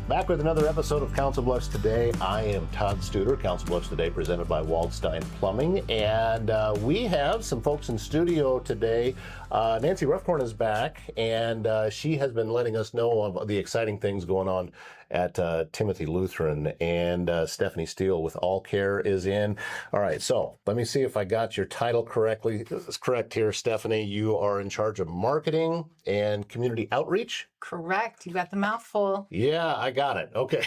Back with another episode of Council Bluffs Today. I am Todd Studer. Council Bluffs Today presented by Waldstein Plumbing. And we have some folks in studio today. Nancy Ruffcorn is back, and she has been letting us know of the exciting things going on at Timothy Lutheran. And Stephanie Steele with All Care is in. All right, so let me see if I got your title correctly. This is correct here, Stephanie. You are in charge of marketing and community outreach? Correct. You got the mouthful. Yeah, I got it. Okay.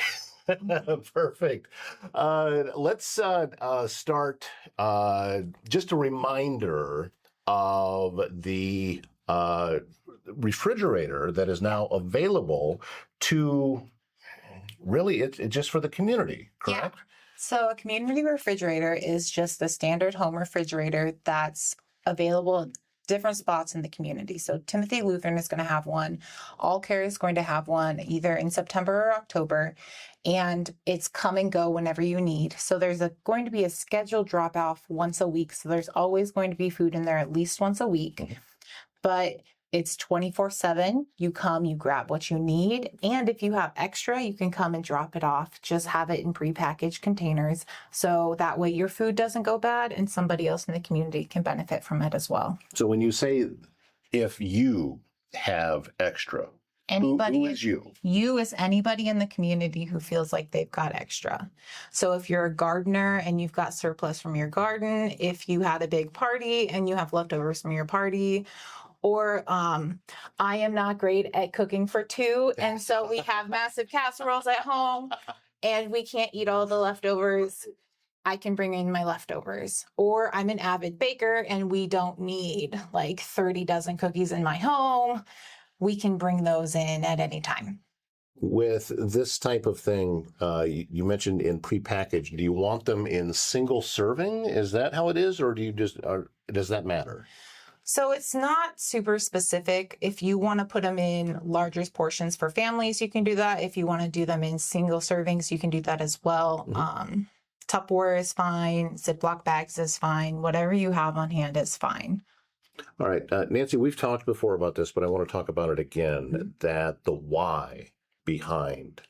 Perfect. Let's start just a reminder of the refrigerator that is now available to really it's just for the community, correct? Yeah. So a community refrigerator is just a standard home refrigerator that's available at different spots in the community. So Timothy Lutheran is going to have one. All Care is going to have one either in September or October, and it's come and go whenever you need. So there's going to be a scheduled drop off once a week. So there's always going to be food in there at least once a week, but it's 24/7. You come, you grab what you need. And if you have extra, you can come and drop it off. Just have it in prepackaged containers. So that way your food doesn't go bad and somebody else in the community can benefit from it as well. So when you say if you have extra, who is you? You is anybody in the community who feels like they've got extra. So if you're a gardener and you've got surplus from your garden, if you had a big party and you have leftovers from your party, or I am not great at cooking for two, and so we have massive casseroles at home and we can't eat all the leftovers. I can bring in my leftovers. Or I'm an avid baker and we don't need like 30 dozen cookies in my home. We can bring those in at any time. With this type of thing, you mentioned in prepackaged, do you want them in single serving? Is that how it is? Or do you just, does that matter? So it's not super specific. If you want to put them in larger portions for families, you can do that. If you want to do them in single servings, you can do that as well. Mm-hmm. Tupperware is fine. Ziploc bags is fine. Whatever you have on hand is fine. All right. Nancy, we've talked before about this, but I want to talk about it again, that the why behind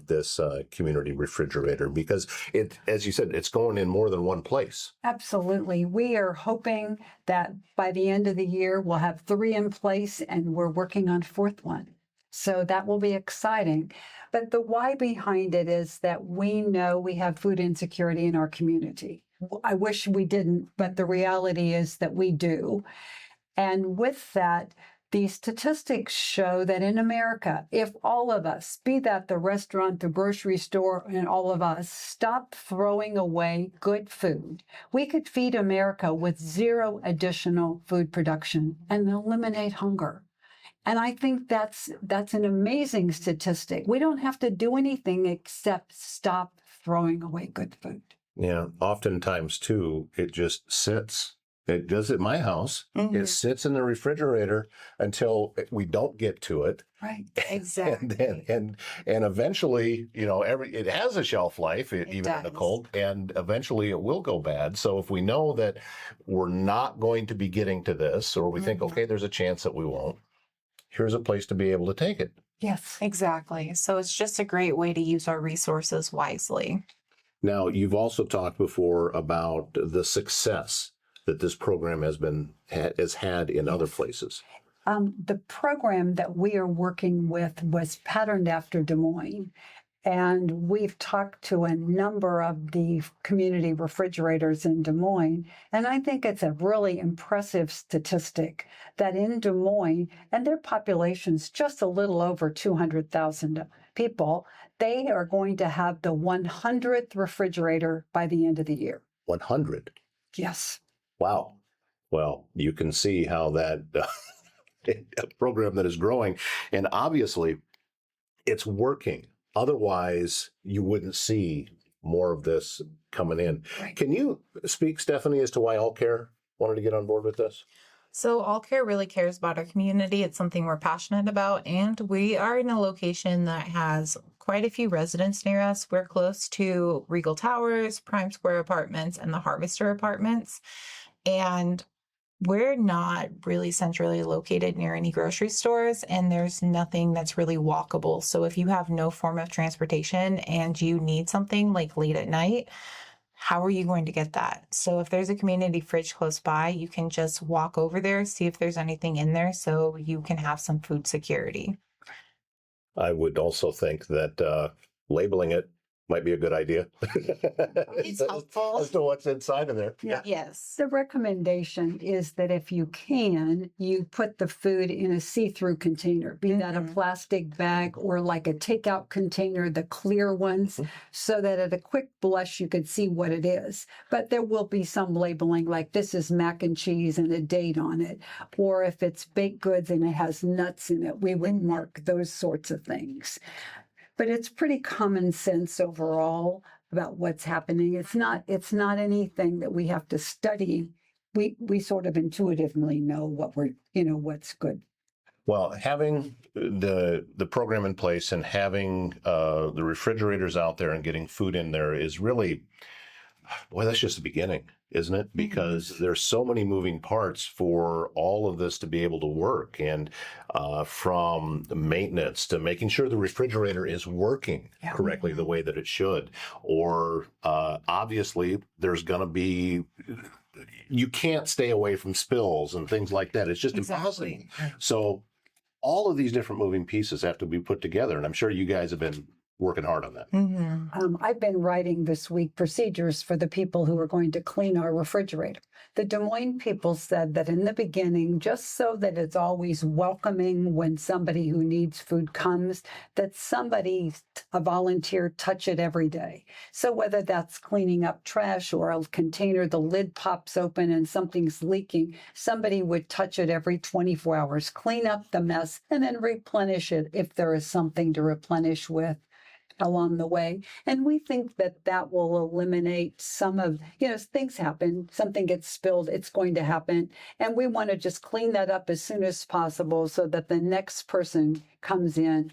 this community refrigerator, because it, as you said, it's going in more than one place. Absolutely. We are hoping that by the end of the year, we'll have 3 in place and we're working on 4th one. So that will be exciting. But the why behind it is that we know we have food insecurity in our community. I wish we didn't, but the reality is that we do. And with that, the statistics show that in America, if all of us, be that the restaurant, the grocery store, and all of us, stop throwing away good food, we could feed America with 0 additional food production and eliminate hunger. And I think that's an amazing statistic. We don't have to do anything except stop throwing away good food. Yeah, oftentimes, too, it just sits. It does at my house. Mm-hmm. It sits in the refrigerator until we don't get to it. Right, exactly. and eventually, you know, it has a shelf life, even in the cold, and eventually it will go bad. So if we know that we're not going to be getting to this, or we think, okay, there's a chance that we won't, here's a place to be able to take it. Yes, exactly. So it's just a great way to use our resources wisely. Now, you've also talked before about the success that this program has had in other places. The program that we are working with was patterned after Des Moines. And we've talked to a number of the community refrigerators in Des Moines. And I think it's a really impressive statistic that in Des Moines, and their population's just a little over 200,000 people, they are going to have the 100th refrigerator by the end of the year. 100? Yes. Wow. Well, you can see how that a program that is growing, and obviously it's working. Otherwise, you wouldn't see more of this coming in. Right. Can you speak, Stephanie, as to why All Care wanted to get on board with this? So All Care really cares about our community. It's something we're passionate about, and we are in a location that has quite a few residents near us. We're close to Regal Towers, Prime Square Apartments, and the Harvester Apartments. And We're not really centrally located near any grocery stores, and there's nothing that's really walkable. So if you have no form of transportation and you need something like late at night, how are you going to get that? So if there's a community fridge close by, you can just walk over there, see if there's anything in there so you can have some food security. I would also think that labeling it might be a good idea. It's helpful. As to what's inside of there. Yeah. Yes. The recommendation is that if you can, you put the food in a see-through container, be that a plastic bag or like a takeout container, the clear ones, so that at a quick blush you could see what it is. But there will be some labeling like this is mac and cheese and a date on it. Or if it's baked goods and it has nuts in it, we would mark those sorts of things. But it's pretty common sense overall about what's happening. It's not anything that we have to study. We sort of intuitively know what what's good. Well, having the program in place and having the refrigerators out there and getting food in there is really, boy, that's just the beginning, isn't it? Because there's so many moving parts for all of this to be able to work, and from maintenance to making sure the refrigerator is working correctly the way that it should. Or obviously, there's going to be, you can't stay away from spills and things like that. It's just impossible. So all of these different moving pieces have to be put together, and I'm sure you guys have been working hard on that. I've been writing this week procedures for the people who are going to clean our refrigerator. The Des Moines people said that in the beginning, just so that it's always welcoming when somebody who needs food comes, that somebody, a volunteer, touch it every day. So whether that's cleaning up trash or a container, the lid pops open and something's leaking, somebody would touch it every 24 hours, clean up the mess, and then replenish it if there is something to replenish with along the way. And we think that that will eliminate some of, things happen, something gets spilled, it's going to happen. And we want to just clean that up as soon as possible so that the next person comes in,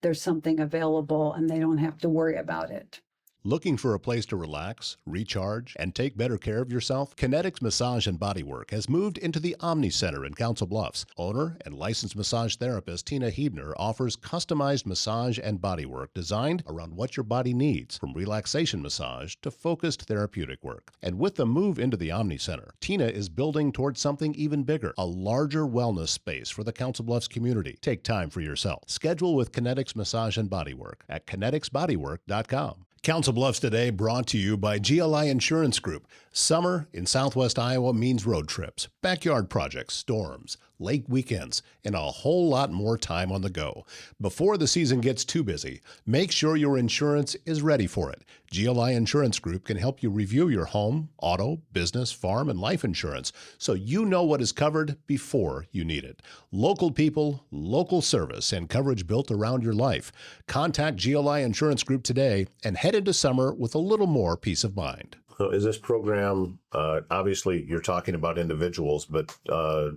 there's something available and they don't have to worry about it. Looking for a place to relax, recharge, and take better care of yourself? Kinetics Massage and Bodywork has moved into the Omni Center in Council Bluffs. Owner and licensed massage therapist Tina Hebner offers customized massage and bodywork designed around what your body needs, from relaxation massage to focused therapeutic work. And with the move into the Omni Center, Tina is building towards something even bigger, a larger wellness space for the Council Bluffs community. Take time for yourself. Schedule with Kinetics Massage and Bodywork at kineticsbodywork.com. Council Bluffs Today brought to you by GLI Insurance Group. Summer in Southwest Iowa means road trips, backyard projects, storms, lake weekends, and a whole lot more time on the go. Before the season gets too busy, make sure your insurance is ready for it. GLI Insurance Group can help you review your home, auto, business, farm, and life insurance so you know what is covered before you need it. Local people, local service, and coverage built around your life. Contact GLI Insurance Group today and head into summer with a little more peace of mind. So is this program, obviously you're talking about individuals, but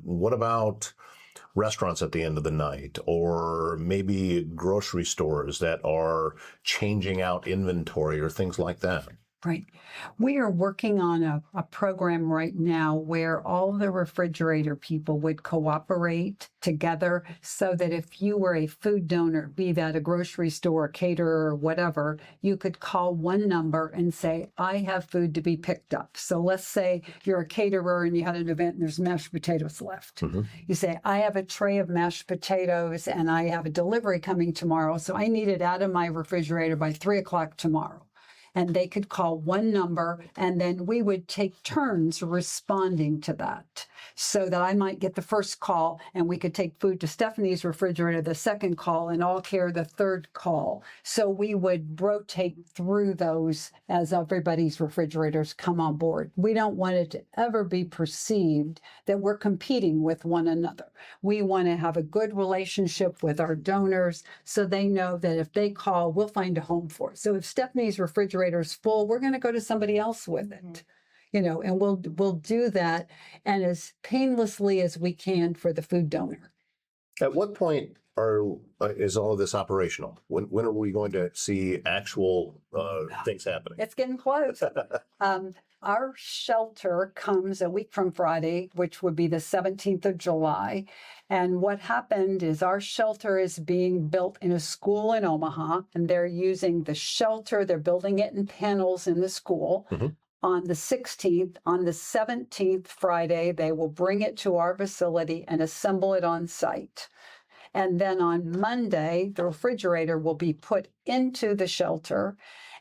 what about restaurants at the end of the night, or maybe grocery stores that are changing out inventory or things like that? Right. We are working on a program right now where all the refrigerator people would cooperate together so that if you were a food donor, be that a grocery store, caterer, or whatever, you could call one number and say, I have food to be picked up. So let's say you're a caterer and you had an event and there's mashed potatoes left. You say, I have a tray of mashed potatoes and I have a delivery coming tomorrow, so I need it out of my refrigerator by 3 o'clock tomorrow. And they could call one number, and then we would take turns responding to that. So that I might get the first call, and we could take food to Stephanie's refrigerator, the second call, and all care the third call. So we would rotate through those as everybody's refrigerators come on board. We don't want it to ever be perceived that we're competing with one another. We want to have a good relationship with our donors so they know that if they call, we'll find a home for it. So if Stephanie's refrigerator is full, we're going to go to somebody else with it. And we'll do that, and as painlessly as we can for the food donor. At what point is all of this operational? When are we going to see actual things happening? It's getting close. Our shelter comes a week from Friday, which would be the 17th of July. And what happened is our shelter is being built in a school in Omaha, and they're using the shelter, they're building it in panels in the school. On the 16th, on the 17th, Friday, they will bring it to our facility and assemble it on site. And then on Monday, the refrigerator will be put into the shelter.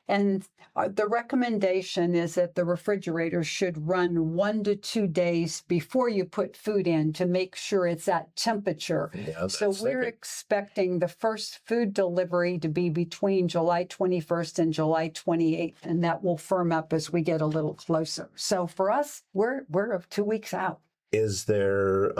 And the recommendation is that the refrigerator should run 1 to 2 days before you put food in to make sure it's at temperature. Yeah, So that's we're thinking. expecting the first food delivery to be between July 21st and July 28th, and that will firm up as we get a little closer. So for us, we're 2 weeks out. Is there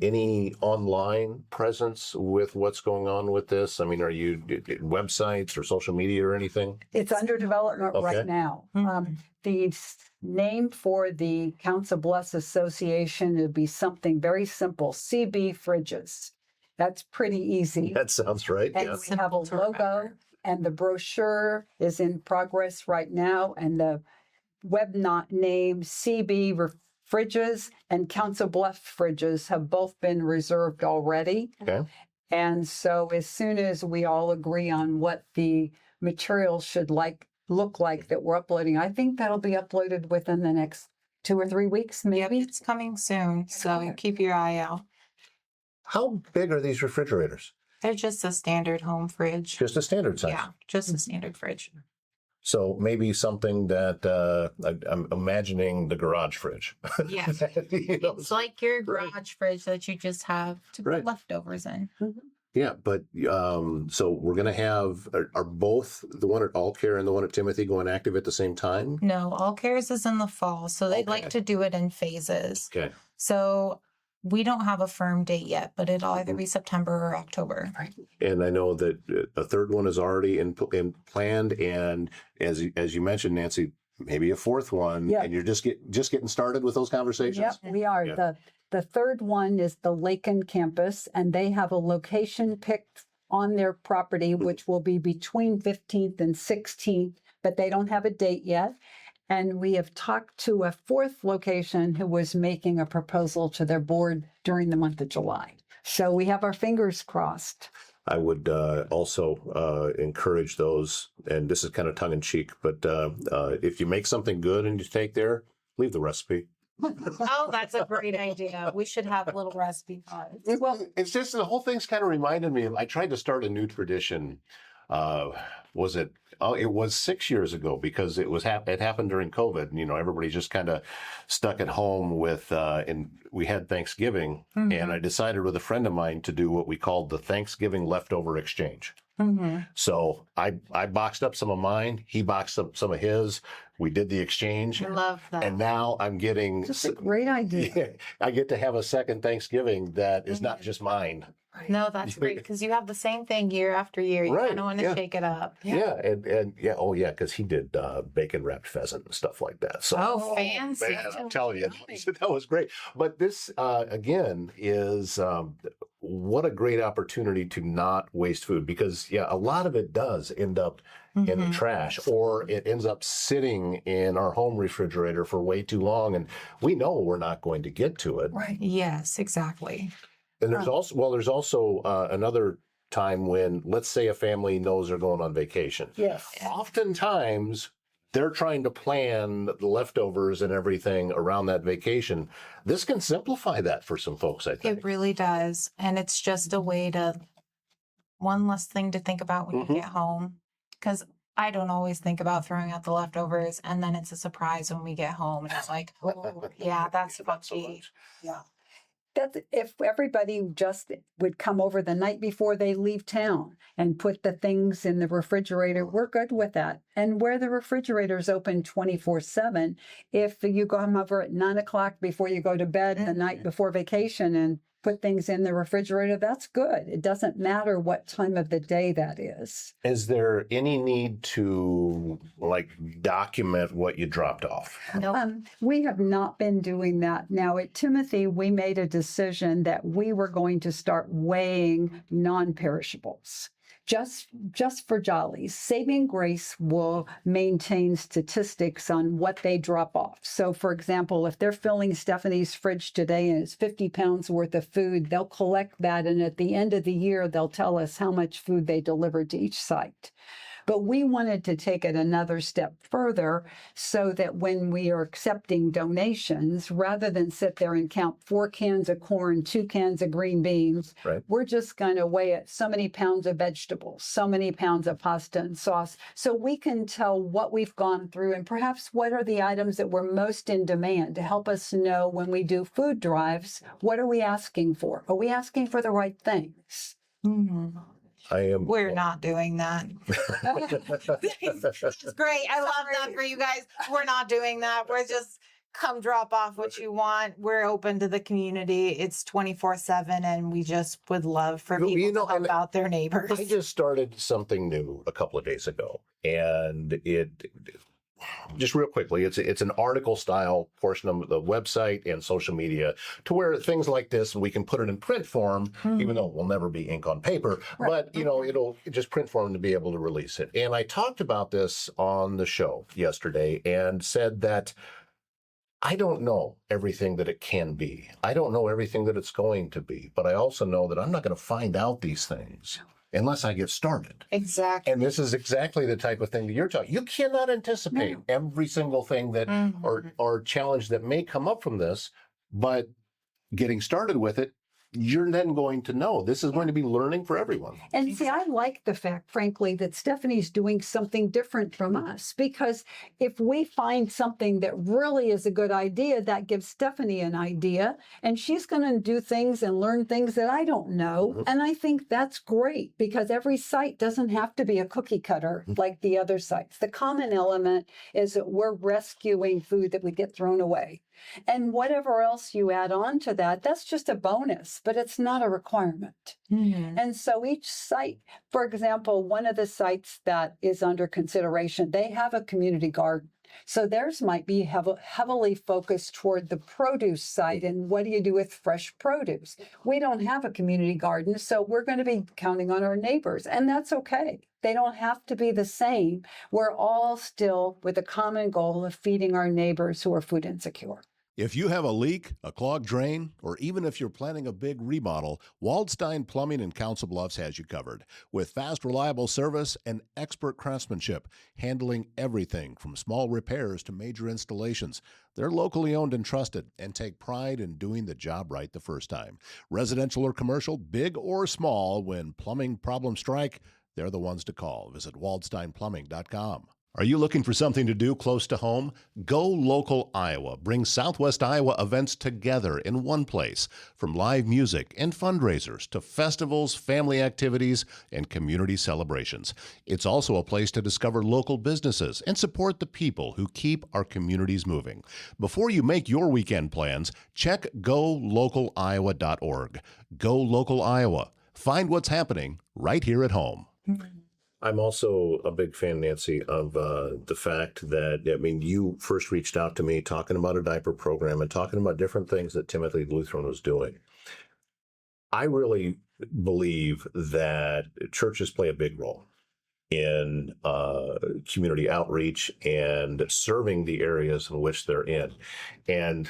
any online presence with what's going on with this? I mean, are you websites or social media or anything? It's under development Okay. right now. The name for the Council Bluffs Association would be something very simple, CB Fridges. That's pretty easy. That sounds right. And Yeah. we have a Simple to logo, remember. and the brochure is in progress right now, and the web name CB Fridges and Council Bluff Fridges have both been reserved already. Okay. And so as soon as we all agree on what the material should look like that we're uploading, I think that'll be uploaded within the next 2 or 3 weeks, Yep, maybe. it's coming soon, so keep your eye out. How big are these refrigerators? They're just a standard home fridge. Just a standard size. Yeah, just a standard fridge. So maybe something that I'm imagining the garage fridge. Yeah. You know, It's like your Right. garage fridge that you just have to put Right. leftovers in. yeah, but so we're gonna have are both the one at All Care and the one at Timothy going active at the same time? No, All Cares is in the fall, so they'd Okay. like to do it in phases. Okay. So we don't have a firm date yet, but it'll either be September or October. And I know that a third one is already in planned, and as you mentioned, Nancy, maybe a fourth one, Yeah. and you're just getting started with those conversations. Yep, we are. Yeah. The third one is the Lakin campus, and they have a location picked on their property, which will be between 15th and 16th, but they don't have a date yet. And we have talked to a fourth location who was making a proposal to their board during the month of July. So we have our fingers crossed. I would also encourage those, and this is kind of tongue in cheek, but if you make something good and you take there, leave the recipe. Oh, that's a great idea. We should have little recipe cards. Well, it's just the whole thing's kind of reminded me. I tried to start a new tradition. Was it? Oh, it was 6 years ago because it happened during COVID. You know, everybody just kind of stuck at home with, and we had Thanksgiving, and I decided with a friend of mine to do what we called the Thanksgiving leftover exchange. So I boxed up some of mine. He boxed up some of his. We did the exchange. I love that. And now I'm getting, Just a great idea. I get to have a second Thanksgiving that is not just mine. No, that's great because you have the same thing year after year. You Right, kind of want to yeah. shake it up. Yeah, and yeah, oh yeah, because he did bacon wrapped pheasant and stuff like that. So, Oh, fancy. man, I'm telling you, that was great. But this again is what a great opportunity to not waste food because yeah, a lot of it does end up in the trash or it ends up sitting in our home refrigerator for way too long, and we know we're not going to get to it. Right. Yes, exactly. And there's also another time when, let's say, a family knows they're going on vacation. Yes. Oftentimes, they're trying to plan the leftovers and everything around that vacation. This can simplify that for some folks, I think. It really does. And it's just a way to, one less thing to think about when Mhm. you get home. Because I don't always think about throwing out the leftovers. And then it's a surprise when we get home. And it's like, oh, yeah, that's Not so funky. much. Yeah. That's if everybody just would come over the night before they leave town and put the things in the refrigerator, we're good with that. And where the refrigerator's open 24/7, if you come over at 9 o'clock before you go to bed the night before vacation and put things in the refrigerator, that's good. It doesn't matter what time of the day that is. Is there any need to document what you dropped off? Nope. We have not been doing that. Now at Timothy, we made a decision that we were going to start weighing non-perishables. just for jollies, Saving Grace will maintain statistics on what they drop off. So, for example, if they're filling Stephanie's fridge today and it's 50 pounds worth of food, they'll collect that, and at the end of the year, they'll tell us how much food they delivered to each site. But we wanted to take it another step further so that when we are accepting donations, rather than sit there and count 4 cans of corn, 2 cans of green beans, Right. we're just going to weigh it so many pounds of vegetables, so many pounds of pasta and sauce, so we can tell what we've gone through and perhaps what are the items that were most in demand to help us know when we do food drives, what are we asking for? Are we asking for the right things? We're not doing that. It's great. I love that for you guys. We're not doing that. We're just come drop off what you want. We're open to the community. It's 24/7, and we just would love for You people know, to help and out their neighbors. I just started something new a couple of days ago, and it just real quickly, it's an article style portion of the website and social media to where things like this, we can put it in print form, even though it will never be ink on paper, but it'll just print form to be able to release it. And I talked about this on the show yesterday and said that I don't know everything that it can be. I don't know everything that it's going to be, but I also know that I'm not going to find out these things unless I get started. Exactly. And this is exactly the type of thing that you're talking. You cannot anticipate every single thing that or challenge that may come up from this, but getting started with it, you're then going to know. This is going to be learning for everyone. And see, I like the fact, frankly, that Stephanie's doing something different from us, because if we find something that really is a good idea, that gives Stephanie an idea, and she's going to do things and learn things that I don't know. And I think that's great, because every site doesn't have to be a cookie cutter like the other sites. The common element is that we're rescuing food that would get thrown away. And whatever else you add on to that, that's just a bonus, but it's not a requirement. And so each site, for example, one of the sites that is under consideration, they have a community garden. So theirs might be heavily focused toward the produce side. And what do you do with fresh produce? We don't have a community garden, so we're going to be counting on our neighbors, and that's okay. They don't have to be the same. We're all still with a common goal of feeding our neighbors who are food insecure. If you have a leak, a clogged drain, or even if you're planning a big remodel, Waldstein Plumbing in Council Bluffs has you covered. With fast, reliable service and expert craftsmanship, handling everything from small repairs to major installations. They're locally owned and trusted and take pride in doing the job right the first time. Residential or commercial, big or small, when plumbing problems strike, they're the ones to call. Visit waldsteinplumbing.com. Are you looking for something to do close to home? Go Local Iowa brings Southwest Iowa events together in one place, from live music and fundraisers to festivals, family activities, and community celebrations. It's also a place to discover local businesses and support the people who keep our communities moving. Before you make your weekend plans, check golocaliowa.org. Go Local Iowa. Find what's happening right here at home. I'm also a big fan, Nancy, of the fact that, you first reached out to me talking about a diaper program and talking about different things that Timothy Lutheran was doing. I really believe that churches play a big role in community outreach and serving the areas in which they're in. And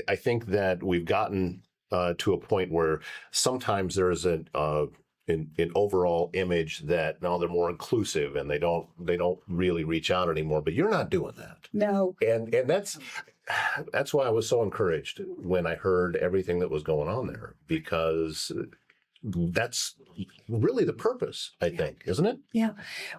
I think that we've gotten to a point where sometimes there's an overall image that now they're more inclusive and they don't really reach out anymore. But you're not doing that. No. And that's why I was so encouraged when I heard everything that was going on there, because that's really the purpose, I think, isn't it? Yeah.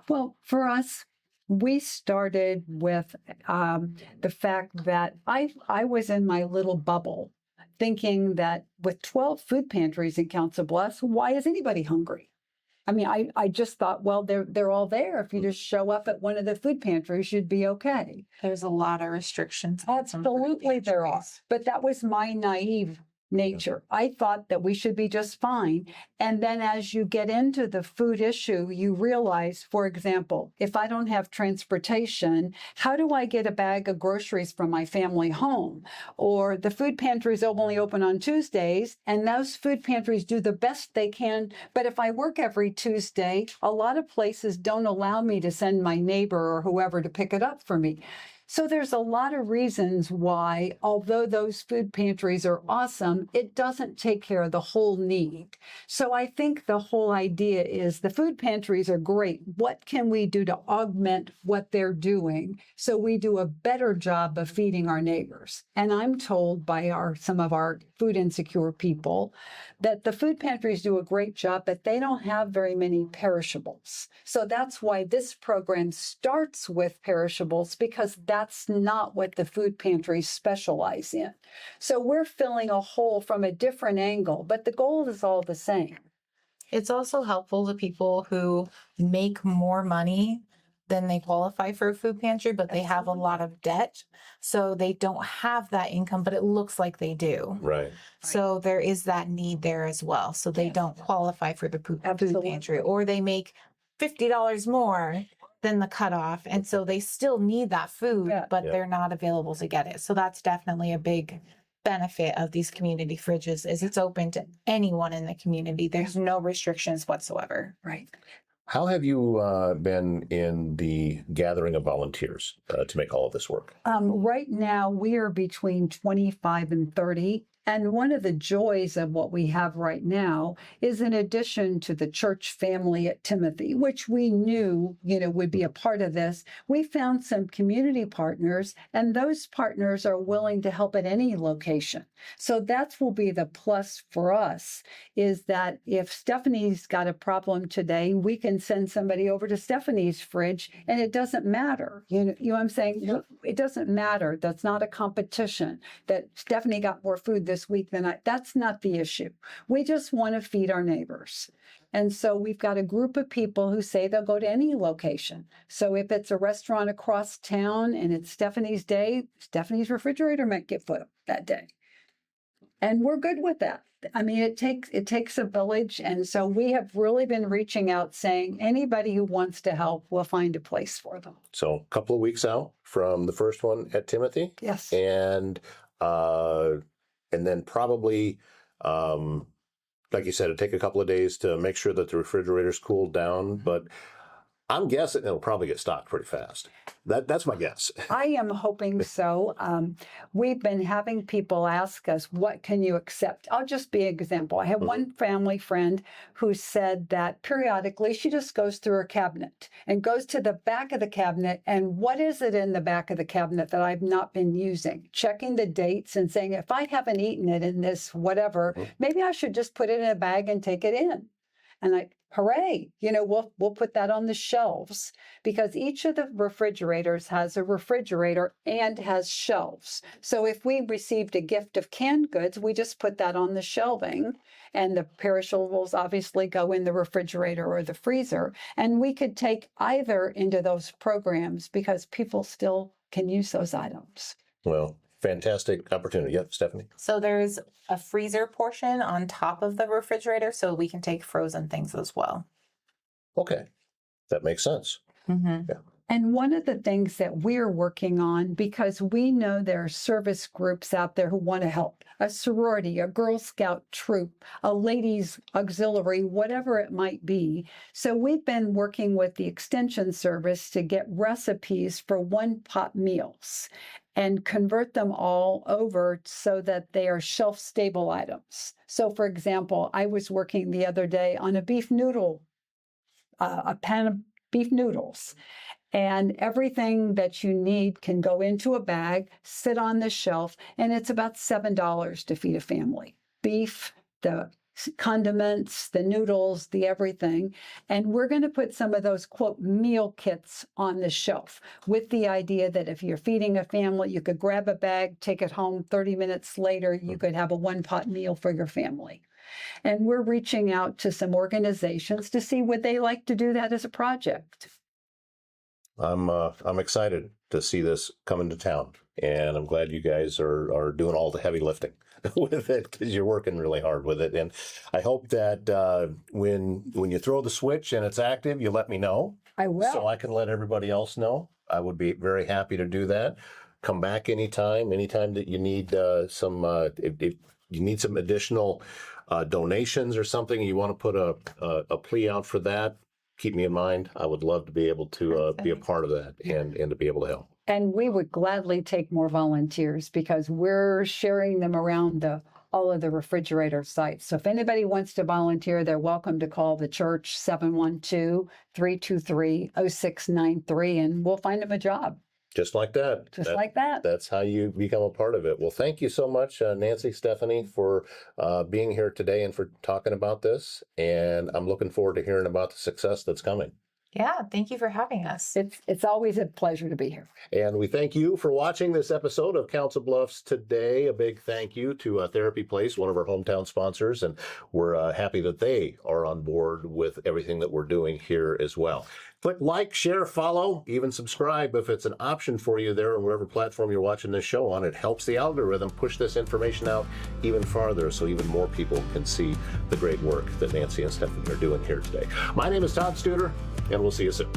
Well, for us, we started with the fact that I was in my little bubble, thinking that with 12 food pantries in Council Bluffs, why is anybody hungry? I mean, I just thought, well, they're all there. If you just show up at one of the food pantries, you'd be okay. There's a lot of restrictions. On some food Absolutely, there are. pantries. But that was my naive nature. I thought that we should be just fine. And then as you get into the food issue, you realize, for example, if I don't have transportation, how do I get a bag of groceries from my family home? Or the food pantries only open on Tuesdays, and those food pantries do the best they can. But if I work every Tuesday, a lot of places don't allow me to send my neighbor or whoever to pick it up for me. So there's a lot of reasons why, although those food pantries are awesome, it doesn't take care of the whole need. So I think the whole idea is the food pantries are great. What can we do to augment what they're doing so we do a better job of feeding our neighbors? And I'm told by some of our food insecure people that the food pantries do a great job, but they don't have very many perishables. So that's why this program starts with perishables, because that's not what the food pantries specialize in. So we're filling a hole from a different angle, but the goal is all the same. It's also helpful to people who make more money than they qualify for a food pantry, but they have a lot of debt. So they don't have that income, but it looks like they do. Right. So there is that need there as well. So they don't qualify for the food pantry, or they make $50 more than the cutoff. And so they still need that food, but they're not available to get it. So that's definitely a big benefit of these community fridges, is it's open to anyone in the community. There's no restrictions whatsoever. Right. How have you been in the gathering of volunteers to make all of this work? Right now, we are between 25 and 30. And one of the joys of what we have right now is, in addition to the church family at Timothy, which we knew, would be a part of this, we found some community partners, and those partners are willing to help at any location. So that will be the plus for us, is that if Stephanie's got a problem today, we can send somebody over to Stephanie's fridge, and it doesn't matter. You know what I'm saying? Yep. It doesn't matter. That's not a competition that Stephanie got more food this week than that's not the issue. We just want to feed our neighbors. And so we've got a group of people who say they'll go to any location. So if it's a restaurant across town and it's Stephanie's day, Stephanie's refrigerator might get put up that day. And we're good with that. I mean, it takes a village. And so we have really been reaching out saying anybody who wants to help, we'll find a place for them. So a couple of weeks out from the first one at Timothy. Yes. And then probably, like you said, it'll take a couple of days to make sure that the refrigerator's cooled down. But I'm guessing it'll probably get stocked pretty fast. That's my guess. I am hoping so. We've been having people ask us, what can you accept? I'll just be an example. I have one family friend who said that periodically she just goes through her cabinet and goes to the back of the cabinet. And what is it in the back of the cabinet that I've not been using? Checking the dates and saying, if I haven't eaten it in this whatever, maybe I should just put it in a bag and take it in. And hooray, we'll put that on the shelves, because each of the refrigerators has a refrigerator and has shelves. So if we received a gift of canned goods, we just put that on the shelving, and the perishables obviously go in the refrigerator or the freezer. And we could take either into those programs because people still can use those items. Well, fantastic opportunity. Yep, Stephanie. So there's a freezer portion on top of the refrigerator, so we can take frozen things as well. Okay, that makes sense. Mm-hmm. Yeah. And one of the things that we're working on, because we know there are service groups out there who want to help, a sorority, a Girl Scout troop, a ladies auxiliary, whatever it might be. So we've been working with the Extension Service to get recipes for one-pot meals and convert them all over so that they are shelf-stable items. So, for example, I was working the other day on a beef noodle, a pan of beef noodles. And everything that you need can go into a bag, sit on the shelf, and it's about $7 to feed a family. Beef, the condiments, the noodles, the everything. And we're going to put some of those, quote, meal kits on the shelf with the idea that if you're feeding a family, you could grab a bag, take it home. 30 minutes later, you could have a one-pot meal for your family. And we're reaching out to some organizations to see would they like to do that as a project. I'm excited to see this come into town, and I'm glad you guys are doing all the heavy lifting. with it because you're working really hard with it. And I hope that when you throw the switch and it's active, you let me know. I will. So I can let everybody else know. I would be very happy to do that. Come back anytime that you need if you need some additional donations or something, you want to put a plea out for that, keep me in mind. I would love to be able to be a part of that and to be able to help. And we would gladly take more volunteers because we're sharing them around all of the refrigerator sites. So if anybody wants to volunteer, they're welcome to call the church 712-323-0693 and we'll find them a job. Just like that. Like that. That's how you become a part of it. Well, thank you so much, Nancy, Stephanie, for being here today and for talking about this. And I'm looking forward to hearing about the success that's coming. Yeah, thank you for having us. It's always a pleasure to be here. And we thank you for watching this episode of Council Bluffs Today. A big thank you to Therapy Place, one of our hometown sponsors, and we're happy that they are on board with everything that we're doing here as well. Click like, share, follow, even subscribe if it's an option for you there on whatever platform you're watching this show on. It helps the algorithm push this information out even farther so even more people can see the great work that Nancy and Stephanie are doing here today. My name is Todd Studer, and we'll see you soon.